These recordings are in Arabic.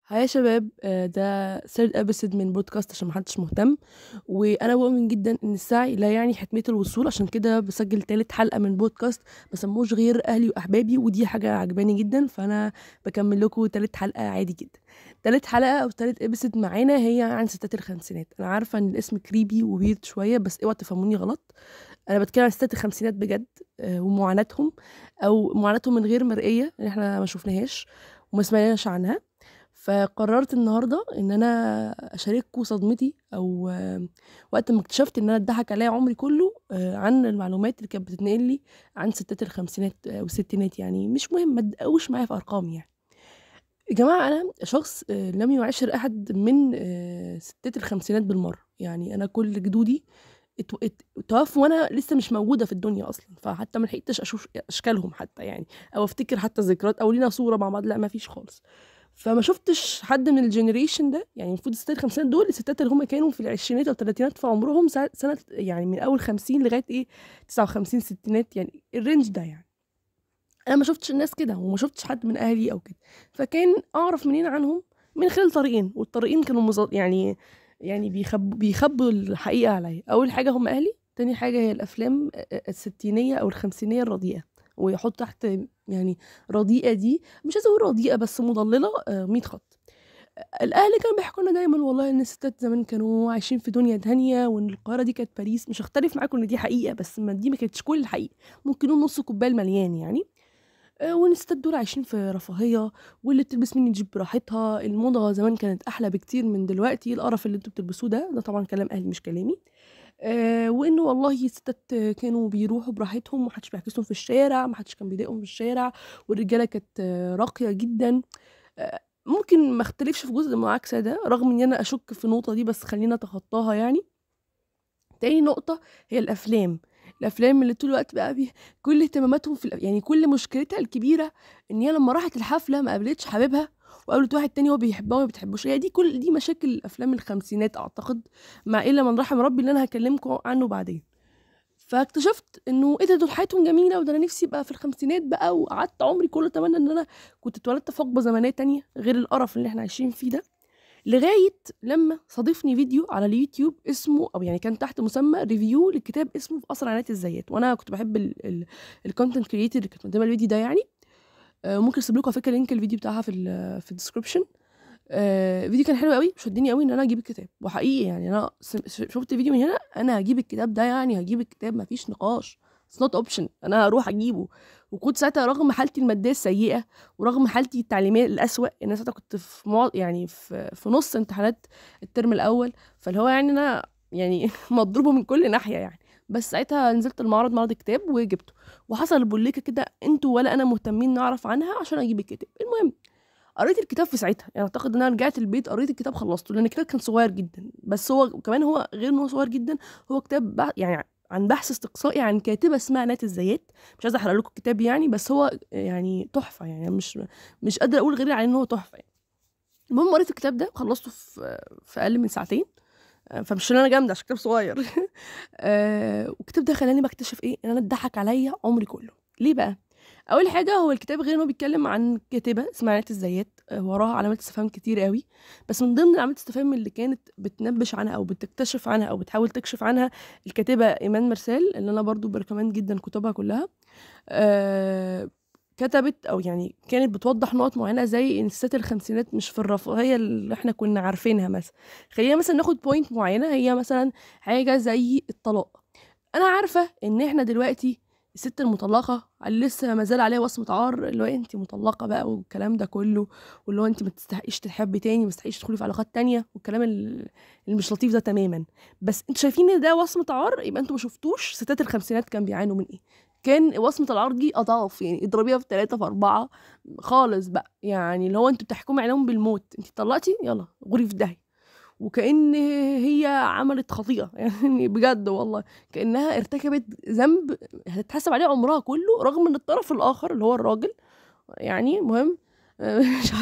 هاي يا شباب، ده third episode من بودكاست عشان محدش مهتم. وانا بؤمن جدا ان السعي لا يعني حتمية الوصول، عشان كده بسجل تالت حلقة من بودكاست مسموش غير اهلي واحبابي، ودي حاجة عجباني جدا، فانا بكمل لكم تالت حلقة عادي جدا. تالت حلقة او تالت episode معانا هي عن ستات الخمسينات. انا عارفة ان الاسم كريبي وويرد شوية، بس اوعى تفهموني غلط. انا بتكلم عن ستات الخمسينات بجد، ومعاناتهم، او معاناتهم من غير مرئية اللي احنا ما شفناهاش وما سمعناش عنها. فقررت النهارده ان انا اشارككم صدمتي، او وقت ما اكتشفت ان انا اتضحك عليا عمري كله، عن المعلومات اللي كانت بتتنقل لي عن ستات الخمسينات والستينات. يعني مش مهم، ما تدقوش معايا في ارقام يعني. يا جماعه انا شخص لم يعاشر احد من ستات الخمسينات بالمره. يعني انا كل جدودي توفوا وانا لسه مش موجوده في الدنيا اصلا، فحتى ما لحقتش اشوف اشكالهم حتى يعني، او افتكر حتى ذكريات او لينا صوره مع بعض. لا، ما فيش خالص. فما شفتش حد من الجنريشن ده. يعني المفروض الستات الخمسينات دول الستات اللي هم كانوا في العشرينات او الثلاثينات في عمرهم، سنه يعني من اول 50 لغايه ايه 59 ستينات، يعني الرينج ده. يعني انا ما شفتش الناس كده، وما شفتش حد من اهلي او كده. فكان اعرف منين عنهم؟ من خلال طريقين، والطريقين كانوا يعني بيخبوا الحقيقه عليا. اول حاجه هم اهلي، تاني حاجه هي الافلام الستينيه او الخمسينيه الرديئه. ويحط تحت يعني رديئه دي، مش عايزه اقول رديئه بس مضلله، 100 خط. الاهل كانوا بيحكوا لنا دايما والله ان الستات زمان كانوا عايشين في دنيا تانية، وان القاهره دي كانت باريس. مش هختلف معاكم ان دي حقيقه، بس ما دي ما كانتش كل الحقيقه. ممكن نقول نص كوبايه المليان يعني. وان الستات دول عايشين في رفاهيه، واللي بتلبس مني تجيب براحتها. الموضه زمان كانت احلى بكتير من دلوقتي. القرف اللي انتوا بتلبسوه ده طبعا كلام اهلي مش كلامي. وانه والله الستات كانوا بيروحوا براحتهم، محدش بيعكسهم في الشارع، محدش كان بيضايقهم في الشارع. والرجاله كانت راقيه جدا. ممكن ما اختلفش في جزء المعاكسه ده، رغم ان انا اشك في النقطه دي، بس خلينا اتخطاها يعني. تاني نقطة هي الأفلام اللي طول الوقت بقى كل اهتماماتهم يعني كل مشكلتها الكبيرة إن هي لما راحت الحفلة ما قابلتش حبيبها، وقابلت واحد تاني هو بيحبها وما بتحبوش. هي دي كل دي مشاكل الأفلام الخمسينات أعتقد، مع إلا من رحم ربي اللي أنا هكلمكم عنه بعدين. فاكتشفت إنه إيه ده، دول حياتهم جميلة، وده أنا نفسي أبقى في الخمسينات بقى. وقعدت عمري كله أتمنى إن أنا كنت اتولدت في حقبة زمنية تانية غير القرف اللي إحنا عايشين فيه ده. لغاية لما صادفني فيديو على اليوتيوب اسمه، او يعني كان تحت مسمى ريفيو لكتاب اسمه في اسرع عناية الزيات. وانا كنت بحب الكونتنت كريتور اللي كانت قدام الفيديو ده يعني. ممكن اسيب لكم على فكره لينك الفيديو بتاعها في الديسكربشن. الفيديو كان حلو قوي، شدني قوي ان انا اجيب الكتاب. وحقيقي يعني انا شفت فيديو من هنا، انا هجيب الكتاب ده، يعني هجيب الكتاب مفيش نقاش. It's not option، انا هروح اجيبه. وكنت ساعتها رغم حالتي الماديه السيئه، ورغم حالتي التعليميه الاسوأ، ان انا ساعتها كنت في يعني في نص امتحانات الترم الاول. فاللي هو يعني انا يعني مضروبه من كل ناحيه يعني. بس ساعتها نزلت معرض الكتاب وجبته. وحصل البوليكه كده انتوا ولا انا مهتمين نعرف عنها عشان اجيب الكتاب. المهم قريت الكتاب في ساعتها. يعني اعتقد ان انا رجعت البيت قريت الكتاب خلصته، لان الكتاب كان صغير جدا. بس هو كمان هو غير ان هو صغير جدا، هو كتاب يعني عن بحث استقصائي عن كاتبه اسمها نات الزيات. مش عايزه احرق لكم الكتاب يعني، بس هو يعني تحفه. يعني مش قادره اقول غير على ان هو تحفه يعني. المهم قريت الكتاب ده وخلصته في اقل من ساعتين. فمش ان انا جامده عشان كتاب صغير. والكتاب ده خلاني بكتشف ايه، ان انا اتضحك عليا عمري كله. ليه بقى؟ اول حاجه، هو الكتاب غير انه بيتكلم عن كاتبه اسمها نات الزيات، وراها علامات استفهام كتير قوي. بس من ضمن علامات الاستفهام اللي كانت بتنبش عنها او بتكتشف عنها او بتحاول تكشف عنها الكاتبه ايمان مرسال، اللي انا برضو بريكومند جدا كتبها كلها. آه كتبت او يعني كانت بتوضح نقط معينه، زي ان ستات الخمسينات مش في الرفاهيه اللي احنا كنا عارفينها. مثلا خلينا مثلا ناخد بوينت معينه، هي مثلا حاجه زي الطلاق. انا عارفه ان احنا دلوقتي الست المطلقه اللي لسه ما زال عليها وصمه عار، اللي هو انت مطلقه بقى والكلام ده كله، واللي هو انت ما تستحقيش تحبي تاني، ما تستحقيش تدخلي في علاقات تانية، والكلام اللي مش لطيف ده تماما. بس انتوا شايفين ان ده وصمه عار، يبقى انتوا ما شفتوش ستات الخمسينات كان بيعانوا من ايه. كان وصمة العار دي أضعاف، يعني اضربيها في 3 في 4 خالص بقى. يعني اللي هو انتوا بتحكموا عليهم بالموت، انت طلقتي يلا غوري في داهية. وكأن هي عملت خطيئة يعني بجد والله، كأنها ارتكبت ذنب هتتحسب عليه عمرها كله، رغم ان الطرف الآخر اللي هو الراجل يعني مهم.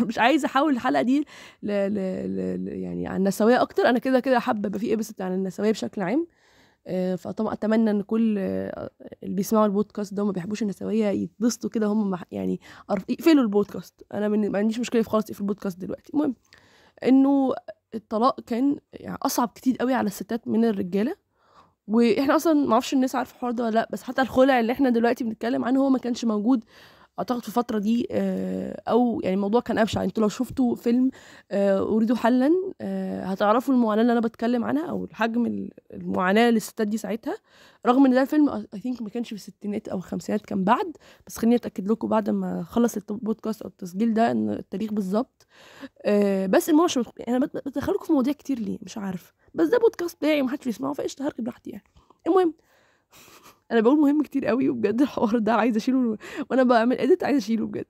مش عايزه احول الحلقه دي يعني عن النسويه اكتر. انا كده كده حابه يبقى في ابسط عن النسويه بشكل عام. فطبعا اتمنى ان كل اللي بيسمعوا البودكاست ده وما بيحبوش النسويه يتبسطوا كده هم يعني يقفلوا البودكاست. انا ما عنديش مشكله خالص في البودكاست دلوقتي. المهم انه الطلاق كان يعني اصعب كتير قوي على الستات من الرجاله. واحنا اصلا ما اعرفش الناس عارفه الحوار ده ولا لا، بس حتى الخلع اللي احنا دلوقتي بنتكلم عنه هو ما كانش موجود اعتقد في الفتره دي. او يعني الموضوع كان ابشع. انتوا لو شفتوا فيلم اريد حلا هتعرفوا المعاناه اللي انا بتكلم عنها، او حجم المعاناه للستات دي ساعتها. رغم ان ده فيلم اي ثينك ما كانش في الستينات او الخمسينات، كان بعد. بس خليني اتاكد لكم بعد ما اخلص البودكاست او التسجيل ده ان التاريخ بالظبط. بس المهم يعني انا بدخلكم في مواضيع كتير ليه مش عارف، بس ده بودكاست بتاعي ومحدش بيسمعه فقشطه هرغي براحتي يعني. المهم انا بقول مهم كتير قوي، وبجد الحوار ده عايزه اشيله وانا بعمل اديت، عايزه اشيله بجد.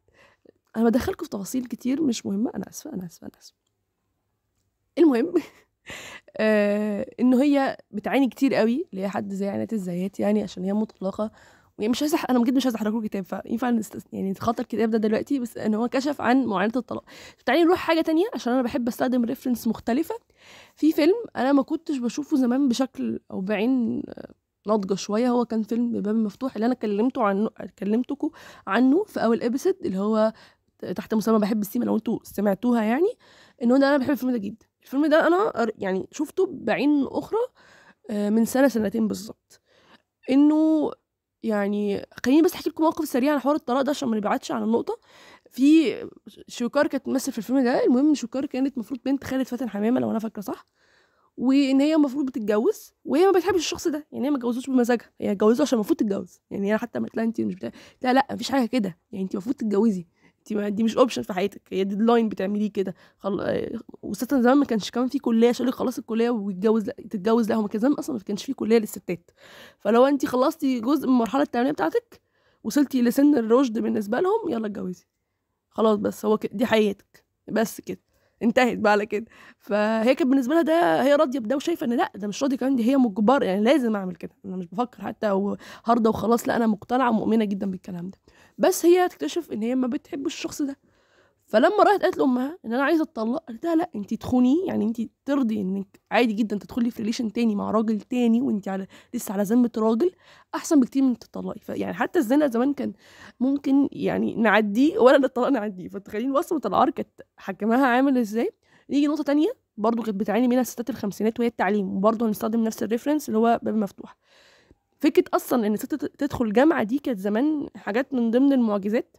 انا بدخلكم في تفاصيل كتير مش مهمه، انا اسفه انا اسفه انا اسفه. المهم انه هي بتعاني كتير قوي، اللي هي حد زي عناية الزيات يعني، عشان هي مطلقه. وهي مش عايزه، انا بجد مش عايزه احرق لكم الكتاب، فينفع يعني نتخطى الكتاب ده دلوقتي، بس ان هو كشف عن معاناه الطلاق. تعالي نروح حاجه تانية عشان انا بحب استخدم ريفرنس مختلفه. في فيلم انا ما كنتش بشوفه زمان بشكل او بعين ناضجه شويه، هو كان فيلم باب مفتوح اللي انا كلمتكم عنه في اول ابيسود، اللي هو تحت مسمى بحب السيما، لو انتوا سمعتوها يعني. ان هو ده انا بحب الفيلم ده جدا. الفيلم ده انا يعني شفته بعين اخرى من سنتين بالظبط. انه يعني خليني بس احكي لكم موقف سريع عن حوار الطلاق ده عشان ما نبعدش عن النقطه. في شوكار كانت تمثل في الفيلم ده. المهم شوكار كانت المفروض بنت خالد فاتن حمامه لو انا فاكره صح، وان هي المفروض بتتجوز وهي ما بتحبش الشخص ده. يعني هي ما اتجوزوش بمزاجها، هي اتجوزته عشان المفروض تتجوز. يعني هي حتى ما تلاقي انت مش لا لا مفيش حاجه كده، يعني انت المفروض تتجوزي. دي مش اوبشن في حياتك، هي ديدلاين بتعمليه كده. وستة زمان ما كانش كمان في كليه عشان خلاص الكليه ويتجوز، لا تتجوز لا، هو كان زمان اصلا ما كانش في كليه للستات. فلو انت خلصتي جزء من المرحله التعليميه بتاعتك، وصلتي لسن الرشد بالنسبه لهم، يلا اتجوزي خلاص. بس هو دي حياتك بس كده، انتهت بقى على كده. فهي كانت بالنسبه لها ده، هي راضيه بده وشايفه ان لا ده مش راضيه كمان، دي هي مجبره يعني لازم اعمل كده. انا مش بفكر حتى او هرضى وخلاص، لا انا مقتنعه ومؤمنه جدا بالكلام ده. بس هي تكتشف ان هي ما بتحبش الشخص ده. فلما راحت قالت لامها ان انا عايزه اتطلق، قالت لها لا انت تخوني، يعني انت ترضي انك عادي جدا تدخلي في ريليشن تاني مع راجل تاني وانت لسه على ذمه راجل، احسن بكتير من تطلقي. يعني حتى الزنا زمان كان ممكن يعني نعديه ولا الطلاق نعديه. فتخيلين وصمه العار كانت حكمها عامل ازاي. نيجي نقطه تانية برضو كانت بتعاني منها ستات الخمسينات، وهي التعليم. وبرضو هنستخدم نفس الريفرنس اللي هو باب مفتوح. فكره اصلا ان الست تدخل جامعه دي كانت زمان حاجات من ضمن المعجزات.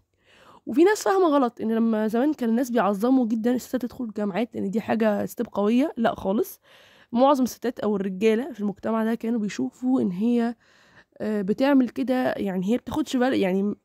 وفي ناس فاهمه غلط ان لما زمان كان الناس بيعظموا جدا الستات تدخل الجامعات ان دي حاجه ستيب قويه. لا خالص. معظم الستات او الرجاله في المجتمع ده كانوا بيشوفوا ان هي بتعمل كده، يعني هي بتاخدش بالها يعني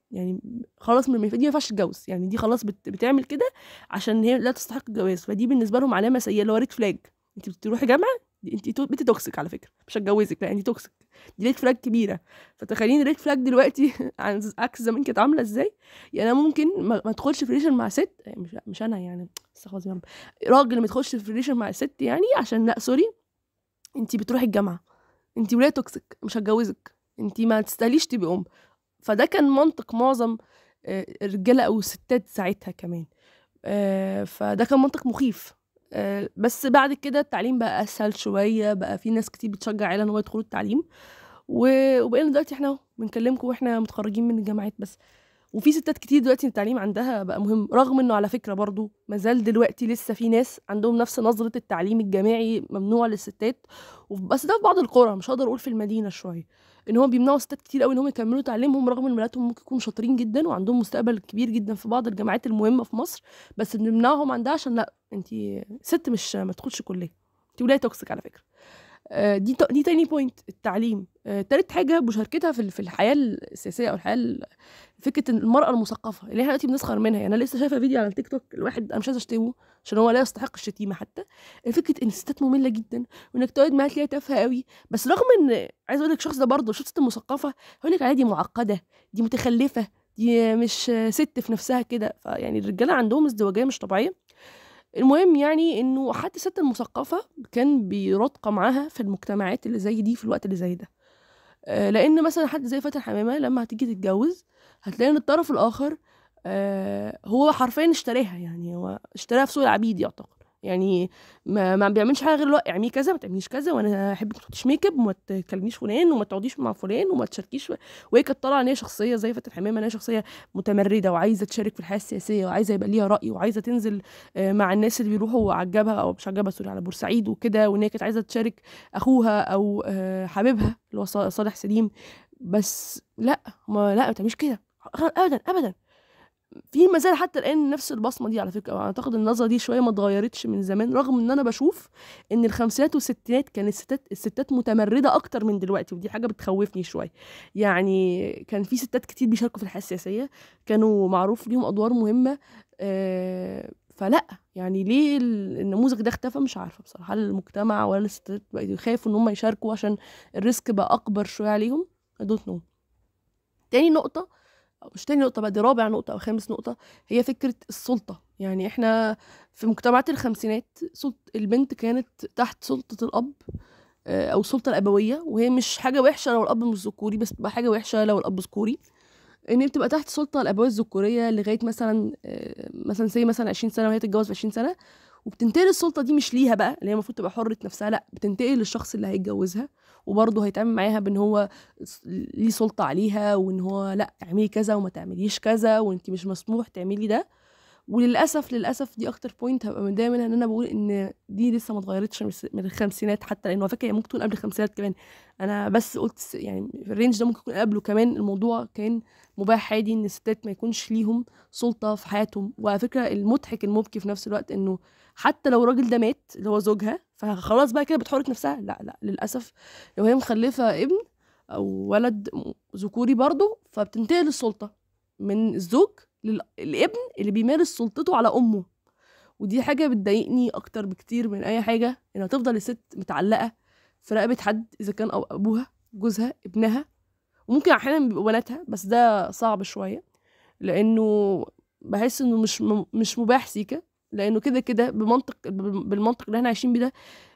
خلاص دي ما ينفعش تتجوز، يعني دي خلاص بتعمل كده عشان هي لا تستحق الجواز. فدي بالنسبه لهم علامه سيئه، اللي هو ريد فلاج. انت بتروحي جامعه، انت بنت توكسيك على فكره، مش هتجوزك، لا انت توكسيك. دي ريد فلاج كبيره. فتخيلين ريد فلاج دلوقتي عن عكس زمان كانت عامله ازاي. يعني انا ممكن ما ادخلش في ريليشن مع ست، مش انا يعني استغفر الله، راجل ما يدخلش في ريليشن مع ست يعني عشان لا سوري انت بتروحي الجامعه، انت ولايه توكسيك مش هتجوزك، انت ما تستاهليش تبقي ام. فده كان منطق معظم الرجاله او الستات ساعتها كمان. فده كان منطق مخيف. بس بعد كده التعليم بقى اسهل شويه، بقى في ناس كتير بتشجع عيالها ان هو يدخلوا التعليم. وبقينا دلوقتي احنا اهو بنكلمكم واحنا متخرجين من الجامعات بس. وفي ستات كتير دلوقتي التعليم عندها بقى مهم، رغم انه على فكره برضو مازال دلوقتي لسه في ناس عندهم نفس نظره التعليم الجامعي ممنوع للستات. بس ده في بعض القرى، مش هقدر اقول في المدينه شويه، ان هم بيمنعوا ستات كتير قوي ان هم يكملوا تعليمهم، رغم ان بناتهم ممكن يكونوا شاطرين جدا وعندهم مستقبل كبير جدا في بعض الجامعات المهمه في مصر. بس بنمنعهم عن ده عشان لا انت ست مش ما تدخلش كليه، انت ولايه توكسيك على فكره. دي تاني بوينت التعليم. تالت حاجه مشاركتها في الحياه السياسيه او الحياه، فكره المراه المثقفه اللي احنا دلوقتي بنسخر منها. يعني انا لسه شايفه فيديو على التيك توك، الواحد انا مش عايزه اشتمه عشان هو لا يستحق الشتيمه حتى. فكره ان الستات ممله جدا وانك تقعد معاها تلاقيها تافهه قوي. بس رغم ان عايزه اقول لك الشخص ده برضه الست المثقفه هيقول لك عادي معقده، دي متخلفه، دي مش ست في نفسها كده. فيعني الرجاله عندهم ازدواجيه مش طبيعيه. المهم يعني انه حتى الست المثقفه كان بيرتقى معاها في المجتمعات اللي زي دي في الوقت اللي زي ده. لان مثلا حد زي فاتن حمامه لما هتيجي تتجوز هتلاقي ان الطرف الاخر هو حرفيا اشتراها، يعني هو اشتراها في سوق العبيد يعتقد. يعني ما بيعملش حاجه غير لا اعملي كذا، ما تعمليش كذا، وانا احبك ما تحطيش ميك اب، وما تكلميش فلان، وما تقعديش مع فلان، وما تشاركيش. وهي كانت طالعه ان هي شخصيه زي فاتن حمامه، ان هي شخصيه متمرده وعايزه تشارك في الحياه السياسيه، وعايزه يبقى ليها راي، وعايزه تنزل مع الناس اللي بيروحوا عجبها او مش عجبها، سوري، على بورسعيد وكده، وان هي كانت عايزه تشارك اخوها او حبيبها اللي هو صالح سليم. بس لا، ما تعمليش كده ابدا ابدا. في ما زال حتى الان نفس البصمه دي على فكره. اعتقد النظره دي شويه ما اتغيرتش من زمان، رغم ان انا بشوف ان الخمسينات والستينات كان الستات متمرده اكتر من دلوقتي، ودي حاجه بتخوفني شويه. يعني كان في ستات كتير بيشاركوا في الحياه السياسيه، كانوا معروف ليهم ادوار مهمه. فلا يعني ليه النموذج ده اختفى؟ مش عارفه بصراحه. هل المجتمع ولا الستات بقوا يخافوا ان هم يشاركوا عشان الريسك بقى اكبر شويه عليهم؟ I don't know. تاني نقطه، أو مش تاني نقطة بقى، دي رابع نقطة أو خامس نقطة، هي فكرة السلطة. يعني احنا في مجتمعات الخمسينات البنت كانت تحت سلطة الأب أو السلطة الأبوية، وهي مش حاجة وحشة لو الأب مش ذكوري، بس بتبقى حاجة وحشة لو الأب ذكوري. إن هي بتبقى تحت السلطة الأبوية الذكورية لغاية مثلا زي مثلا 20 سنة، وهي تتجوز في 20 سنة، وبتنتقل السلطة دي مش ليها بقى، اللي هي المفروض تبقى حرة نفسها، لا بتنتقل للشخص اللي هيتجوزها، وبرضه هيتعامل معاها بان هو ليه سلطة عليها، وان هو لا اعملي كذا وما تعمليش كذا، وانت مش مسموح تعملي ده. وللاسف دي اكتر بوينت هبقى متضايقه منها، ان انا بقول ان دي لسه ما اتغيرتش من الخمسينات حتى، لانه فاكره هي ممكن تكون قبل الخمسينات كمان. انا بس قلت يعني في الرينج ده ممكن يكون قبله كمان. الموضوع كان مباح عادي ان الستات ما يكونش ليهم سلطه في حياتهم. وعلى فكره المضحك المبكي في نفس الوقت انه حتى لو الراجل ده مات اللي هو زوجها، فخلاص بقى كده بتحرك نفسها. لا لا، للاسف لو هي مخلفه ابن او ولد ذكوري برضه، فبتنتقل السلطه من الزوج للابن اللي بيمارس سلطته على امه. ودي حاجه بتضايقني اكتر بكتير من اي حاجه، انها تفضل الست متعلقه في رقبه حد، اذا كان او ابوها، جوزها، ابنها، وممكن احيانا بيبقوا بناتها، بس ده صعب شويه، لانه بحس انه مش مباح سيكا. لانه كده كده بالمنطق اللي احنا عايشين بيه ده،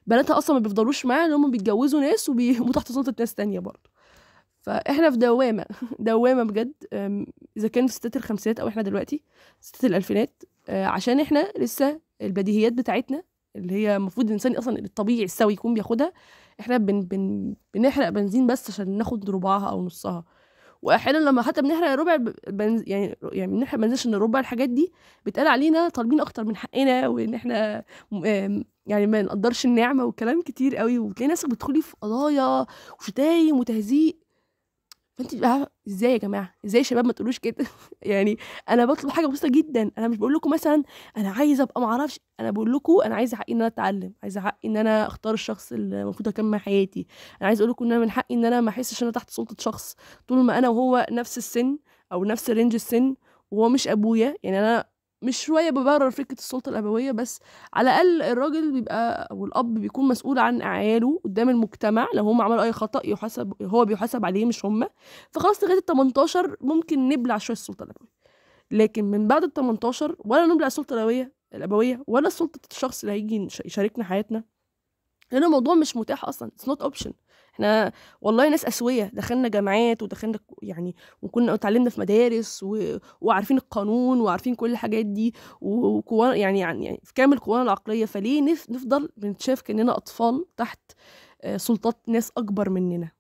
بناتها اصلا ما بيفضلوش معاها، لان هم بيتجوزوا ناس وبيبقوا تحت سلطه ناس تانية برضه. فاحنا في دوامه دوامه بجد. اذا كان في ستات الخمسينات او احنا دلوقتي ستات الالفينات، عشان احنا لسه البديهيات بتاعتنا اللي هي المفروض الانسان اصلا الطبيعي السوي يكون بياخدها، احنا بنحرق بنزين بس عشان ناخد ربعها او نصها. واحيانا لما حتى بنحرق ربع يعني بنحرق بنزين عشان ربع الحاجات دي، بيتقال علينا طالبين اكتر من حقنا، وان احنا يعني ما نقدرش النعمه وكلام كتير قوي. وتلاقي ناس بتدخلي في قضايا وشتايم وتهزيق. فانت بقى ازاي يا جماعه؟ ازاي يا شباب ما تقولوش كده؟ يعني انا بطلب حاجه بسيطه جدا. انا مش بقول لكم مثلا انا عايزه ابقى ما اعرفش، انا بقول لكم انا عايزه حقي ان انا اتعلم، عايزه حقي ان انا اختار الشخص اللي المفروض اكمل حياتي. انا عايزه اقول لكم ان انا من حقي ان انا ما احسش ان انا تحت سلطه شخص طول ما انا وهو نفس السن او نفس رينج السن، وهو مش ابويا. يعني انا مش شويه ببرر فكره السلطه الابويه، بس على الاقل الراجل بيبقى او الاب بيكون مسؤول عن عياله قدام المجتمع. لو هم عملوا اي خطأ يحاسب، هو بيحاسب عليه مش هم. فخلاص لغايه ال 18 ممكن نبلع شويه السلطه الابويه، لكن من بعد ال 18 ولا نبلع السلطه الابويه ولا سلطه الشخص اللي هيجي يشاركنا حياتنا، لان الموضوع مش متاح اصلا. اتس نوت اوبشن. احنا والله ناس اسويه، دخلنا جامعات ودخلنا يعني، وكنا اتعلمنا في مدارس وعارفين القانون وعارفين كل الحاجات دي، يعني في كامل قوانا العقليه. فليه نفضل بنتشاف كاننا اطفال تحت سلطات ناس اكبر مننا؟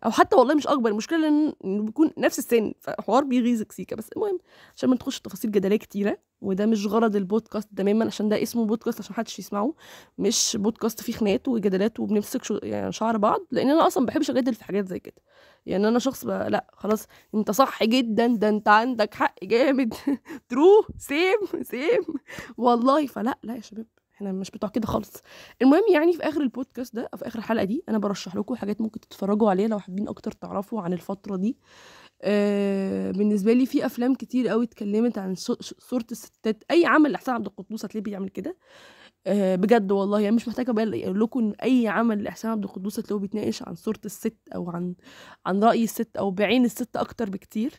او حتى والله مش اكبر، المشكله انه بيكون نفس السن، فحوار بيغيظك سيكا. بس المهم عشان ما ندخلش تفاصيل جدليه كتيره، وده مش غرض البودكاست تماما، عشان ده اسمه بودكاست عشان محدش يسمعه، مش بودكاست فيه خناقات وجدالات وبنمسك يعني شعر بعض، لان انا اصلا ما بحبش اجادل في حاجات زي كده. يعني انا شخص لا خلاص، انت صح جدا، ده انت عندك حق جامد ترو سيم والله. فلا لا يا شباب، احنا مش بتوع كده خالص. المهم يعني في اخر البودكاست ده او في اخر الحلقه دي، انا برشح لكم حاجات ممكن تتفرجوا عليها لو حابين اكتر تعرفوا عن الفتره دي. بالنسبه لي في افلام كتير قوي اتكلمت عن صوره الستات. اي عمل لاحسان عبد القدوس هتلاقيه بيعمل كده. بجد والله، يعني مش محتاجه اقول لكم ان اي عمل لاحسان عبد القدوس هتلاقوه بيتناقش عن صوره الست او عن راي الست او بعين الست اكتر بكتير.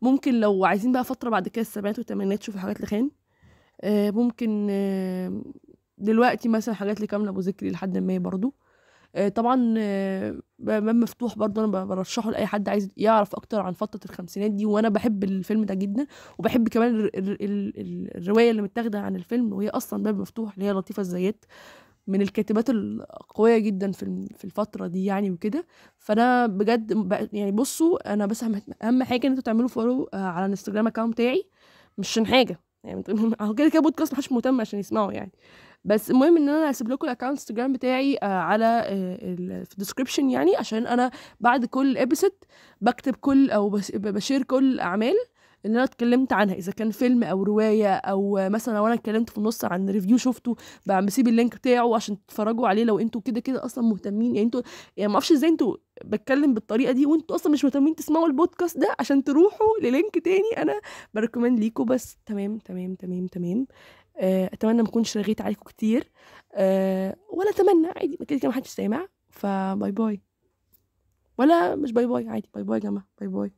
ممكن لو عايزين بقى فتره بعد كده السبعينات والثمانينات تشوفوا حاجات لخان. ممكن دلوقتي مثلا حاجات لكامل ابو ذكري لحد ما برضو. طبعا باب مفتوح برضه انا برشحه لاي حد عايز يعرف اكتر عن فتره الخمسينات دي، وانا بحب الفيلم ده جدا. وبحب كمان الروايه اللي متاخده عن الفيلم، وهي اصلا باب مفتوح اللي هي لطيفه الزيات، من الكاتبات القويه جدا في الفتره دي يعني وكده. فانا بجد يعني بصوا، انا بس اهم حاجه ان انتوا تعملوا فولو على الانستجرام اكونت بتاعي، مش عشان حاجه يعني هو كده كده بودكاست محدش مهتم عشان يسمعه يعني. بس المهم ان انا هسيب لكم الاكونت انستجرام بتاعي على في الديسكربشن يعني، عشان انا بعد كل ابيسود بكتب كل او بشير كل الاعمال اللي انا اتكلمت عنها، اذا كان فيلم او روايه، او مثلا لو انا اتكلمت في النص عن ريفيو شفته بسيب اللينك بتاعه عشان تتفرجوا عليه لو انتوا كده كده اصلا مهتمين. يعني انتوا يعني ما اعرفش ازاي انتوا بتكلم بالطريقه دي وانتوا اصلا مش مهتمين تسمعوا البودكاست ده عشان تروحوا للينك تاني انا بريكومند ليكوا. بس تمام تمام تمام تمام. اتمنى ما اكونش رغيت عليكم كتير، ولا اتمنى عادي كده كده محدش سامع، فباي باي. ولا مش باي باي، عادي باي باي يا جماعه، باي باي.